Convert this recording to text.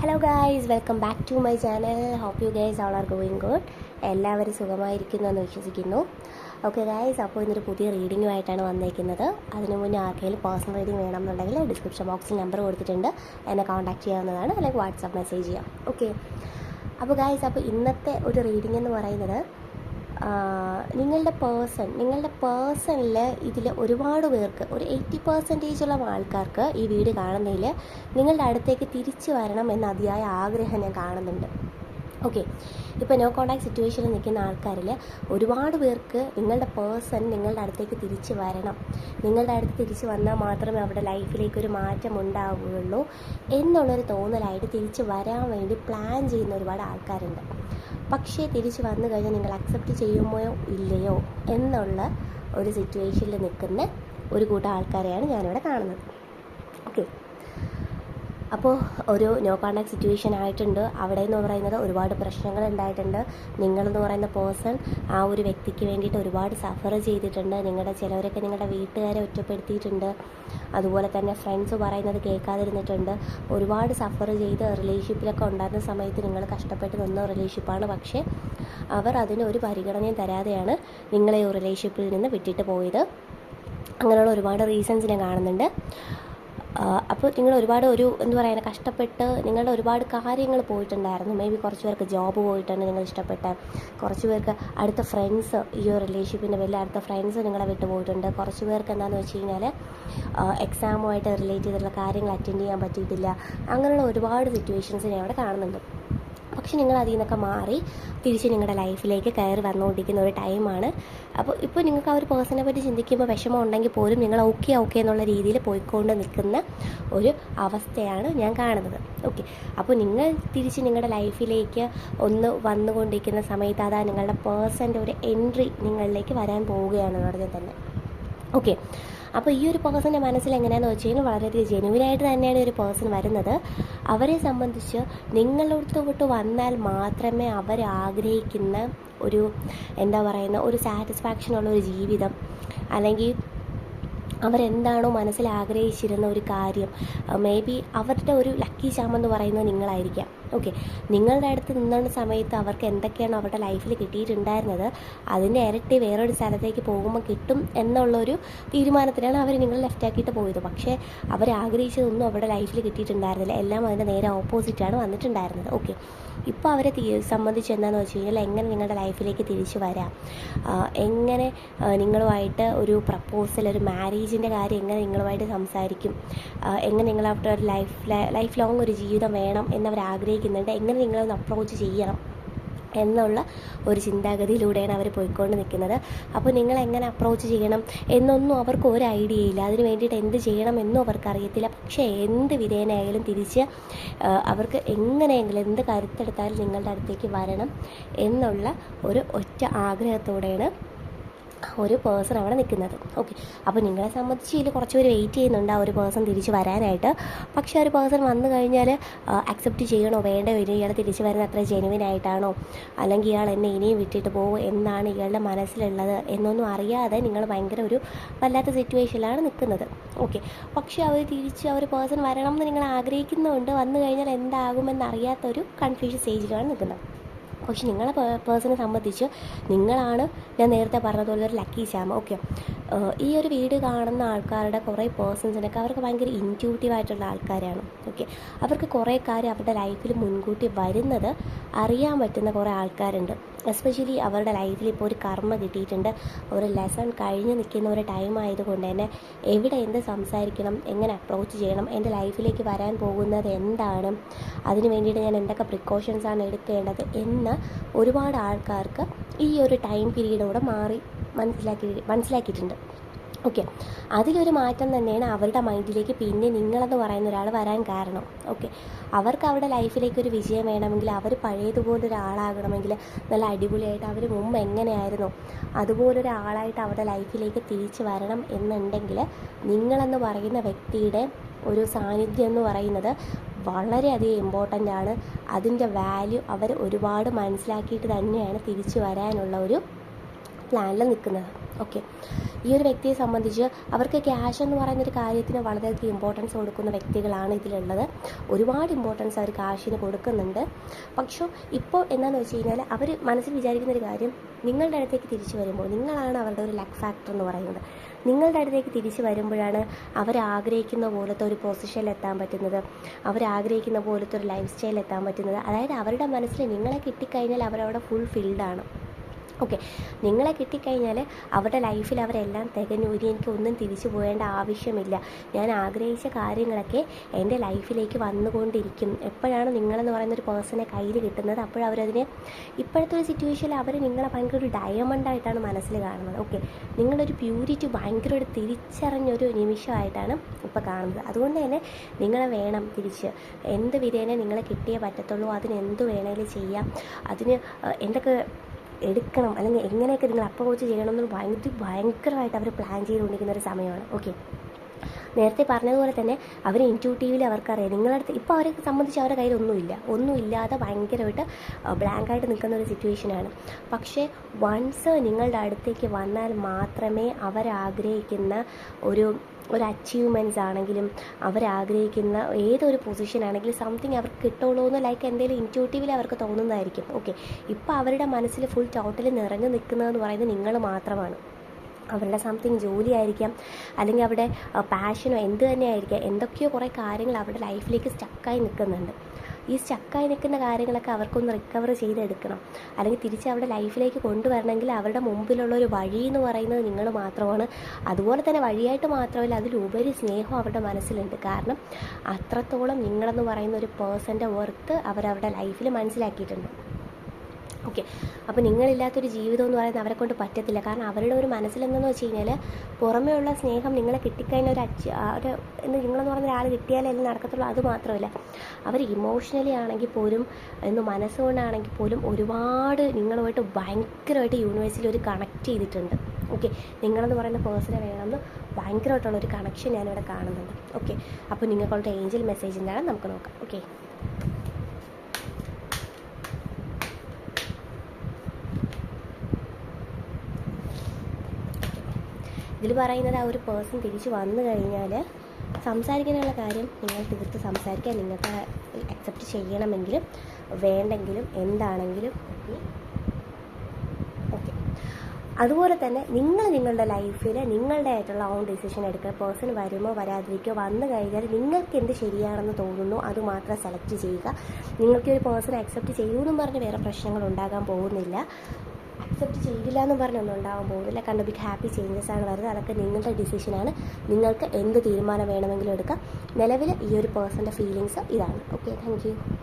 Hello guys, welcome back to my channel. Hope you guys all are going good. എല്ലാവരും സുഖമായിരിക്കുന്നു എന്ന് വിശ്വസിക്കുന്നു. Okay guys, അപ്പോൾ ഇന്നൊരു പുതിയ റീഡിങ്ങുമായിട്ടാണ് വന്നേക്കുന്നത്. അതിനു മുന്നേ ആർക്കെങ്കിലും പേഴ്സണൽ റീഡിംഗ് വേണമെന്നുണ്ടെങ്കിൽ ഡിസ്ക്രിപ്ഷൻ ബോക്സിൽ നമ്പർ കൊടുത്തിട്ടുണ്ട്, എന്നെ കോൺടാക്ട് ചെയ്യാവുന്നതാണ്, അല്ലെങ്കിൽ വാട്സാപ്പ് മെസ്സേജ് ചെയ്യാം. ഓക്കെ, അപ്പോൾ ഗായ്സ്, അപ്പോൾ ഇന്നത്തെ ഒരു റീഡിംഗ് എന്ന് പറയുന്നത് നിങ്ങളുടെ പേഴ്സണിൽ ഇതിൽ ഒരുപാട് പേർക്ക്, ഒരു 80% ആൾക്കാർക്ക് ഈ വീഡിയോ കാണുന്നതിൽ നിങ്ങളുടെ അടുത്തേക്ക് തിരിച്ചു വരണം എന്ന അതിയായ ആഗ്രഹം ഞാൻ കാണുന്നുണ്ട്. ഓക്കെ, ഇപ്പോൾ നോ കോൺടാക്ട് സിറ്റുവേഷനിൽ നിൽക്കുന്ന ആൾക്കാരിൽ ഒരുപാട് പേർക്ക് നിങ്ങളുടെ പേഴ്സൺ നിങ്ങളുടെ അടുത്തേക്ക് തിരിച്ചു വരണം, നിങ്ങളുടെ അടുത്ത് തിരിച്ചു വന്നാൽ മാത്രമേ അവരുടെ ലൈഫിലേക്കൊരു മാറ്റം ഉണ്ടാവുകയുള്ളൂ എന്നുള്ളൊരു തോന്നലായിട്ട് തിരിച്ചു വരാൻ വേണ്ടി പ്ലാൻ ചെയ്യുന്ന ഒരുപാട് ആൾക്കാരുണ്ട്. പക്ഷേ തിരിച്ച് വന്നു കഴിഞ്ഞാൽ നിങ്ങൾ അക്സെപ്റ്റ് ചെയ്യുമോ ഇല്ലയോ എന്നുള്ള ഒരു സിറ്റുവേഷനിൽ നിൽക്കുന്ന ഒരു കൂട്ടം ആൾക്കാരെയാണ് ഞാനിവിടെ കാണുന്നത്. ഓക്കെ, അപ്പോൾ ഒരു നോ കോൺടാക്ട് സിറ്റുവേഷൻ ആയിട്ടുണ്ട്. അവിടെ എന്ന് പറയുന്നത് ഒരുപാട് പ്രശ്നങ്ങൾ ഉണ്ടായിട്ടുണ്ട്. നിങ്ങളെന്ന് പറയുന്ന പേഴ്സൺ ആ ഒരു വ്യക്തിക്ക് വേണ്ടിയിട്ട് ഒരുപാട് സഫർ ചെയ്തിട്ടുണ്ട്. ചിലവരൊക്കെ നിങ്ങളുടെ വീട്ടുകാരെ ഒറ്റപ്പെടുത്തിയിട്ടുണ്ട്. അതുപോലെ തന്നെ ഫ്രണ്ട്സ് പറയുന്നത് കേൾക്കാതിരുന്നിട്ടുണ്ട്. ഒരുപാട് സഫർ ചെയ്ത് റിലേഷൻഷിപ്പിലൊക്കെ ഉണ്ടായിരുന്ന സമയത്ത് നിങ്ങൾ കഷ്ടപ്പെട്ട് നിന്ന റിലേഷൻഷിപ്പാണ്. പക്ഷേ അവർ അതിന് ഒരു പരിഗണനയും തരാതെയാണ് നിങ്ങളെ ഈ റിലേഷൻഷിപ്പിൽ നിന്ന് വിട്ടിട്ട് പോയത്. അങ്ങനെയുള്ള ഒരുപാട് റീസൺസ് ഞാൻ കാണുന്നുണ്ട്. അപ്പോൾ നിങ്ങൾ ഒരുപാട് എന്താ പറയുക, കഷ്ടപ്പെട്ട് നിങ്ങളുടെ ഒരുപാട് കാര്യങ്ങൾ പോയിട്ടുണ്ടായിരുന്നു. മേ ബി കുറച്ച് പേർക്ക് ജോബ് പോയിട്ടുണ്ട്, നിങ്ങൾ ഇഷ്ടപ്പെട്ട കുറച്ച് പേർക്ക് അടുത്ത ഫ്രണ്ട്സ്, ഈ ഒരു റിലേഷൻഷിപ്പിൻ്റെ വലിയ അടുത്ത ഫ്രണ്ട്സ് നിങ്ങളെ വിട്ടു പോയിട്ടുണ്ട്. കുറച്ച് പേർക്ക് എന്താണെന്ന് വെച്ച് കഴിഞ്ഞാൽ എക്സാമുമായിട്ട് റിലേറ്റ് ചെയ്തിട്ടുള്ള കാര്യങ്ങൾ അറ്റൻഡ് ചെയ്യാൻ പറ്റിയിട്ടില്ല. അങ്ങനെയുള്ള ഒരുപാട് സിറ്റുവേഷൻസ് ഞാൻ അവിടെ കാണുന്നുണ്ട്. പക്ഷെ നിങ്ങൾ അതിൽ നിന്നൊക്കെ മാറി തിരിച്ച് നിങ്ങളുടെ ലൈഫിലേക്ക് കയറി വന്നുകൊണ്ടിരിക്കുന്ന ഒരു ടൈമാണ്. അപ്പോൾ ഇപ്പോൾ നിങ്ങൾക്ക് ആ ഒരു പേഴ്സണെ പറ്റി ചിന്തിക്കുമ്പോൾ വിഷമം ഉണ്ടെങ്കിൽ പോലും നിങ്ങൾ ഓക്കെ എന്നുള്ള രീതിയിൽ പോയിക്കൊണ്ട് നിൽക്കുന്ന ഒരു അവസ്ഥയാണ് ഞാൻ കാണുന്നത്. ഓക്കെ, അപ്പോൾ നിങ്ങൾ തിരിച്ച് നിങ്ങളുടെ ലൈഫിലേക്ക് ഒന്ന് വന്നുകൊണ്ടിരിക്കുന്ന സമയത്ത് അതാ നിങ്ങളുടെ പേഴ്സൻ്റെ ഒരു എൻട്രി നിങ്ങളിലേക്ക് വരാൻ പോവുകയാണെന്ന് പറഞ്ഞാൽ തന്നെ. ഓക്കെ, അപ്പോൾ ഈ ഒരു പേഴ്സൻ്റെ മനസ്സിൽ എങ്ങനെയാണെന്ന് വെച്ച് കഴിഞ്ഞാൽ വളരെയധികം ജെനുവിനായിട്ട് തന്നെയാണ് ഒരു പേഴ്സൺ വരുന്നത്. അവരെ സംബന്ധിച്ച് നിങ്ങളോട്ട് വന്നാൽ മാത്രമേ അവർ ആഗ്രഹിക്കുന്ന ഒരു എന്താ പറയുന്ന ഒരു സാറ്റിസ്ഫാക്ഷനുള്ള ഒരു ജീവിതം, അല്ലെങ്കിൽ അവരെന്താണോ മനസ്സിൽ ആഗ്രഹിച്ചിരുന്ന ഒരു കാര്യം, മേ ബി അവരുടെ ഒരു ലക്കി ചാം എന്ന് പറയുന്നത് നിങ്ങളായിരിക്കാം. ഓക്കെ, നിങ്ങളുടെ അടുത്ത് നിന്ന സമയത്ത് അവർക്ക് എന്തൊക്കെയാണ് അവരുടെ ലൈഫിൽ കിട്ടിയിട്ടുണ്ടായിരുന്നത് അതിൻ്റെ ഇരട്ടി വേറൊരു സ്ഥലത്തേക്ക് പോകുമ്പോൾ കിട്ടും എന്നുള്ളൊരു തീരുമാനത്തിലാണ് അവർ നിങ്ങൾ ലെഫ്റ്റ് ആക്കിയിട്ട് പോയത്. പക്ഷേ അവരാഗ്രഹിച്ചതൊന്നും അവരുടെ ലൈഫിൽ കിട്ടിയിട്ടുണ്ടായിരുന്നില്ല. എല്ലാം അതിൻ്റെ നേരെ ഓപ്പോസിറ്റാണ് വന്നിട്ടുണ്ടായിരുന്നത്. ഓക്കെ, ഇപ്പോൾ അവരെ സംബന്ധിച്ച് എന്താണെന്ന് വെച്ച് കഴിഞ്ഞാൽ എങ്ങനെ നിങ്ങളുടെ ലൈഫിലേക്ക് തിരിച്ചു വരാം, എങ്ങനെ നിങ്ങളുമായിട്ട് ഒരു പ്രപ്പോസൽ, ഒരു മാരേജിൻ്റെ കാര്യം എങ്ങനെ നിങ്ങളുമായിട്ട് സംസാരിക്കും, എങ്ങനെ നിങ്ങളവിടെ ഒരു ലൈഫ് ലോങ് ഒരു ജീവിതം വേണം എന്നവർ ആഗ്രഹിക്കുന്നുണ്ട്, എങ്ങനെ നിങ്ങളൊന്ന് അപ്രോച്ച് ചെയ്യണം എന്നുള്ള ഒരു ചിന്താഗതിയിലൂടെയാണ് അവർ പോയിക്കൊണ്ട് നിൽക്കുന്നത്. അപ്പോൾ നിങ്ങൾ എങ്ങനെ അപ്രോച്ച് ചെയ്യണം എന്നൊന്നും അവർക്ക് ഒരു ഐഡിയ ഇല്ല. അതിന് വേണ്ടിയിട്ട് എന്ത് ചെയ്യണം എന്നും അവർക്കറിയത്തില്ല. പക്ഷേ എന്ത് വിധേയനായാലും തിരിച്ച് അവർക്ക് എങ്ങനെയെങ്കിലും എന്ത് കരുത്തെടുത്താലും നിങ്ങളുടെ അടുത്തേക്ക് വരണം എന്നുള്ള ഒരു ഒറ്റ ആഗ്രഹത്തോടെയാണ് ഒരു പേഴ്സൺ അവിടെ നിൽക്കുന്നത്. ഓക്കെ, അപ്പോൾ നിങ്ങളെ സംബന്ധിച്ച് ഇതിൽ കുറച്ച് പേര് വെയിറ്റ് ചെയ്യുന്നുണ്ട് ആ ഒരു പേഴ്സൺ തിരിച്ച് വരാനായിട്ട്. പക്ഷേ ഒരു പേഴ്സൺ വന്നു കഴിഞ്ഞാൽ അക്സെപ്റ്റ് ചെയ്യണോ വേണ്ടോ, ഇയാൾ തിരിച്ച് വരുന്ന അത്ര ജെനുവിൻ ആയിട്ടാണോ, അല്ലെങ്കിൽ ഇയാൾ എന്നെ ഇനിയും വിട്ടിട്ട് പോകും എന്നാണ് ഇയാളുടെ മനസ്സിലുള്ളത് എന്നൊന്നും അറിയാതെ നിങ്ങൾ ഭയങ്കര ഒരു വല്ലാത്ത സിറ്റുവേഷനിലാണ് നിൽക്കുന്നത്. ഓക്കെ, പക്ഷേ അവർ തിരിച്ച് ആ ഒരു പേഴ്സൺ വരണം എന്ന് നിങ്ങൾ ആഗ്രഹിക്കുന്നുണ്ട്. വന്നു കഴിഞ്ഞാൽ എന്താകുമെന്നറിയാത്തൊരു കൺഫ്യൂഷൻ സ്റ്റേജിലാണ് നിൽക്കുന്നത്. പക്ഷെ നിങ്ങളെ പേഴ്സണെ സംബന്ധിച്ച് നിങ്ങളാണ് ഞാൻ നേരത്തെ പറഞ്ഞതുപോലെ ഒരു ലക്കി ചാം. ഓക്കെ, ഈ ഒരു വീഡിയോ കാണുന്ന ആൾക്കാരുടെ കുറേ പേഴ്സൺസിനൊക്കെ അവർക്ക് ഭയങ്കര ഇൻറ്റ്യൂട്ടീവായിട്ടുള്ള ആൾക്കാരാണ്. ഓക്കെ, അവർക്ക് കുറേ കാര്യം അവരുടെ ലൈഫിൽ മുൻകൂട്ടി വരുന്നത് അറിയാൻ പറ്റുന്ന കുറേ ആൾക്കാരുണ്ട്. എസ്പെഷ്യലി അവരുടെ ലൈഫിൽ ഇപ്പോൾ ഒരു കർമ്മ കിട്ടിയിട്ടുണ്ട്, ഒരു ലെസൺ കഴിഞ്ഞ് നിൽക്കുന്ന ഒരു ടൈം ആയതുകൊണ്ട് തന്നെ എവിടെ എന്ത് സംസാരിക്കണം, എങ്ങനെ അപ്രോച്ച് ചെയ്യണം, എൻ്റെ ലൈഫിലേക്ക് വരാൻ പോകുന്നത് എന്താണ്, അതിന് വേണ്ടിയിട്ട് ഞാൻ എന്തൊക്കെ പ്രിക്കോഷൻസാണ് എടുക്കേണ്ടത് എന്ന് ഒരുപാട് ആൾക്കാർക്ക് ഈ ഒരു ടൈം പീരീഡോടെ മനസ്സിലാക്കിയിട്ടുണ്ട്. ഓക്കെ, അതിലൊരു മാറ്റം തന്നെയാണ് അവരുടെ മൈൻഡിലേക്ക് പിന്നെ നിങ്ങളെന്ന് പറയുന്ന ഒരാൾ വരാൻ കാരണം. ഓക്കെ, അവർക്ക് അവരുടെ ലൈഫിലേക്ക് ഒരു വിജയം വേണമെങ്കിൽ, അവർ പഴയതുപോലൊരാളാകണമെങ്കിൽ, നല്ല അടിപൊളിയായിട്ട് അവർ മുമ്പ് എങ്ങനെയായിരുന്നു അതുപോലൊരാളായിട്ട് അവരുടെ ലൈഫിലേക്ക് തിരിച്ചു വരണം എന്നുണ്ടെങ്കിൽ നിങ്ങളെന്ന് പറയുന്ന വ്യക്തിയുടെ ഒരു സാന്നിധ്യം എന്ന് പറയുന്നത് വളരെയധികം ഇമ്പോർട്ടൻ്റ് ആണ്. അതിൻ്റെ വാല്യൂ അവർ ഒരുപാട് മനസ്സിലാക്കിയിട്ട് തന്നെയാണ് തിരിച്ചു വരാനുള്ള ഒരു പ്ലാനിൽ നിൽക്കുന്നത്. ഓക്കെ, ഈ ഒരു വ്യക്തിയെ സംബന്ധിച്ച് അവർക്ക് ക്യാഷ് എന്ന് പറയുന്നൊരു കാര്യത്തിന് വളരെയധികം ഇമ്പോർട്ടൻസ് കൊടുക്കുന്ന വ്യക്തികളാണ് ഇതിലുള്ളത്. ഒരുപാട് ഇമ്പോർട്ടൻസ് അവർ കാശിന് കൊടുക്കുന്നുണ്ട്. പക്ഷേ ഇപ്പോൾ എന്താണെന്ന് വെച്ച് കഴിഞ്ഞാൽ അവർ മനസ്സിൽ വിചാരിക്കുന്നൊരു കാര്യം, നിങ്ങളുടെ അടുത്തേക്ക് തിരിച്ചു വരുമ്പോൾ നിങ്ങളാണ് അവരുടെ ഒരു ലക്ക് ഫാക്ടർ എന്ന് പറയുന്നത്. നിങ്ങളുടെ അടുത്തേക്ക് തിരിച്ചു വരുമ്പോഴാണ് അവരാഗ്രഹിക്കുന്ന പോലത്തെ ഒരു പൊസിഷനിൽ എത്താൻ പറ്റുന്നത്, അവരാഗ്രഹിക്കുന്ന പോലത്തെ ഒരു ലൈഫ് സ്റ്റൈൽ എത്താൻ പറ്റുന്നത്. അതായത് അവരുടെ മനസ്സിൽ നിങ്ങളെ കിട്ടിക്കഴിഞ്ഞാൽ അവരവിടെ ഫുൾ ഫിൽഡാണ്. ഓക്കെ, നിങ്ങളെ കിട്ടിക്കഴിഞ്ഞാൽ അവരുടെ ലൈഫിൽ അവരെല്ലാം തികഞ്ഞു, ഇനി എനിക്ക് ഒന്നും തിരിച്ചു പോകേണ്ട ആവശ്യമില്ല, ഞാൻ ആഗ്രഹിച്ച കാര്യങ്ങളൊക്കെ എൻ്റെ ലൈഫിലേക്ക് വന്നുകൊണ്ടിരിക്കും. എപ്പോഴാണ് നിങ്ങളെന്ന് പറയുന്നൊരു പേഴ്സണെ കയ്യിൽ കിട്ടുന്നത്, അപ്പോഴവരതിനെ ഇപ്പോഴത്തെ ഒരു സിറ്റുവേഷനിൽ അവർ നിങ്ങളെ ഭയങ്കര ഒരു ഡയമണ്ടായിട്ടാണ് മനസ്സിൽ കാണുന്നത്. ഓക്കെ, നിങ്ങളൊരു പ്യൂരിറ്റി ഭയങ്കര ഒരു തിരിച്ചറിഞ്ഞൊരു നിമിഷമായിട്ടാണ് ഇപ്പോൾ കാണുന്നത്. അതുകൊണ്ട് തന്നെ നിങ്ങളെ വേണം തിരിച്ച്, എന്ത് വിധേന നിങ്ങളെ കിട്ടിയേ പറ്റത്തുള്ളൂ, അതിന് എന്ത് വേണേലും ചെയ്യാം, അതിന് എന്തൊക്കെ എടുക്കണം അല്ലെങ്കിൽ എങ്ങനെയൊക്കെ നിങ്ങൾ അപ്രോച്ച് ചെയ്യണമെന്ന് ഭയങ്കരമായിട്ട് അവർ പ്ലാൻ ചെയ്തുകൊണ്ടിരിക്കുന്ന ഒരു സമയമാണ്. ഓക്കെ, നേരത്തെ പറഞ്ഞതുപോലെ തന്നെ അവർ ഇൻറ്റ്യൂട്ടീവ്ലി അവർക്കറിയാം നിങ്ങളടുത്ത് ഇപ്പോൾ അവരെ സംബന്ധിച്ച് അവരുടെ കയ്യിൽ ഒന്നുമില്ലാതെ ഭയങ്കരമായിട്ട് ബ്ലാങ്കായിട്ട് നിൽക്കുന്ന ഒരു സിറ്റുവേഷനാണ്. പക്ഷേ വൺസ് നിങ്ങളുടെ അടുത്തേക്ക് വന്നാൽ മാത്രമേ അവരാഗ്രഹിക്കുന്ന ഒരു അച്ചീവ്മെൻറ്റ്സ് ആണെങ്കിലും അവരാഗ്രഹിക്കുന്ന ഏതൊരു പൊസിഷൻ ആണെങ്കിലും സംതിങ് അവർക്ക് കിട്ടുള്ളൂ എന്ന് ലൈക്ക് എന്തെങ്കിലും ഇൻറ്റ്യൂട്ടീവ്ലി അവർക്ക് തോന്നുന്നതായിരിക്കും. ഓക്കെ, ഇപ്പോൾ അവരുടെ മനസ്സിൽ ഫുൾ ടോട്ടലി നിറഞ്ഞു നിൽക്കുന്നതെന്ന് പറയുന്നത് നിങ്ങൾ മാത്രമാണ്. അവരുടെ സംതിങ് ജോലിയായിരിക്കാം, അല്ലെങ്കിൽ അവരുടെ പാഷനോ എന്ത് തന്നെ ആയിരിക്കാം, എന്തൊക്കെയോ കുറേ കാര്യങ്ങൾ അവരുടെ ലൈഫിലേക്ക് സ്റ്റക്കായി നിൽക്കുന്നുണ്ട്. ഈ സ്റ്റക്കായി നിൽക്കുന്ന കാര്യങ്ങളൊക്കെ അവർക്കൊന്ന് റിക്കവർ ചെയ്തെടുക്കണം, അല്ലെങ്കിൽ തിരിച്ച് അവരുടെ ലൈഫിലേക്ക് കൊണ്ടുവരണമെങ്കിൽ അവരുടെ മുമ്പിലുള്ള ഒരു വഴി എന്ന് പറയുന്നത് നിങ്ങൾ മാത്രമാണ്. അതുപോലെ തന്നെ വഴിയായിട്ട് മാത്രമല്ല, അതിലുപരി സ്നേഹം അവരുടെ മനസ്സിലുണ്ട്. കാരണം അത്രത്തോളം നിങ്ങളെന്ന് പറയുന്ന ഒരു പേഴ്സൻ്റെ വർത്ത് അവരവരുടെ ലൈഫിൽ മനസ്സിലാക്കിയിട്ടുണ്ട്. ഓക്കെ, അപ്പോൾ നിങ്ങളില്ലാത്തൊരു ജീവിതം എന്ന് പറയുന്നത് അവരെ കൊണ്ട് പറ്റത്തില്ല. കാരണം അവരുടെ ഒരു മനസ്സിലെന്തെന്ന് വെച്ച് കഴിഞ്ഞാൽ പുറമേ ഉള്ള സ്നേഹം നിങ്ങളെ കിട്ടിക്കഴിഞ്ഞാൽ നിങ്ങളെന്ന് പറയുന്ന ഒരാൾ കിട്ടിയാലേ എല്ലാം നടക്കത്തുള്ളൂ. അത് മാത്രമല്ല, അവർ ഇമോഷണലി ആണെങ്കിൽ പോലും മനസ്സുകൊണ്ടാണെങ്കിൽ പോലും ഒരുപാട് നിങ്ങളുമായിട്ട് ഭയങ്കരമായിട്ട് യൂണിവേഴ്സിൽ ഒരു കണക്ട് ചെയ്തിട്ടുണ്ട്. ഓക്കെ, നിങ്ങളെന്ന് പറയുന്ന പേഴ്സണെ വേണമെന്ന് ഭയങ്കരമായിട്ടുള്ളൊരു കണക്ഷൻ ഞാനിവിടെ കാണുന്നുണ്ട്. ഓക്കെ, അപ്പോൾ നിങ്ങൾക്കുള്ള ഏഞ്ചൽ മെസ്സേജ് എന്താണ് നമുക്ക് നോക്കാം. ഓക്കെ, ഇതിൽ പറയുന്നത് ആ ഒരു പേഴ്സൺ തിരിച്ച് വന്നു കഴിഞ്ഞാൽ സംസാരിക്കാനുള്ള കാര്യം നിങ്ങൾ തീർത്ത് സംസാരിക്കുക. നിങ്ങൾക്ക് അക്സെപ്റ്റ് ചെയ്യണമെങ്കിലും വേണ്ടെങ്കിലും എന്താണെങ്കിലും ഓക്കെ. അതുപോലെ തന്നെ നിങ്ങളുടെ ലൈഫിൽ നിങ്ങളുടെ ആയിട്ടുള്ള ഓൺ ഡിസിഷൻ എടുക്കുക. പേഴ്സൺ വരുമോ വരാതിരിക്കോ, വന്നു കഴിഞ്ഞാൽ നിങ്ങൾക്ക് എന്ത് ശരിയാണെന്ന് തോന്നുന്നു അത് മാത്രം സെലക്ട് ചെയ്യുക. നിങ്ങൾക്ക് ഒരു പേഴ്സൺ അക്സെപ്റ്റ് ചെയ്യൂ എന്നും പറഞ്ഞ് വേറെ പ്രശ്നങ്ങൾ ഉണ്ടാകാൻ പോകുന്നില്ല. അക്സെപ്റ്റ് ചെയ്തില്ല എന്നും പറഞ്ഞൊന്നും ഉണ്ടാകാൻ പോകുന്നില്ല. കാരണം ബിഗ് ഹാപ്പി ചേഞ്ചസ് ആണ് വരുന്നത്. അതൊക്കെ നിങ്ങളുടെ ഡിസിഷനാണ്. നിങ്ങൾക്ക് എന്ത് തീരുമാനം വേണമെങ്കിലും എടുക്കാം. നിലവിൽ ഈ ഒരു പേഴ്സൻ്റെ ഫീലിങ്സ് ഇതാണ്. Okay, thank you.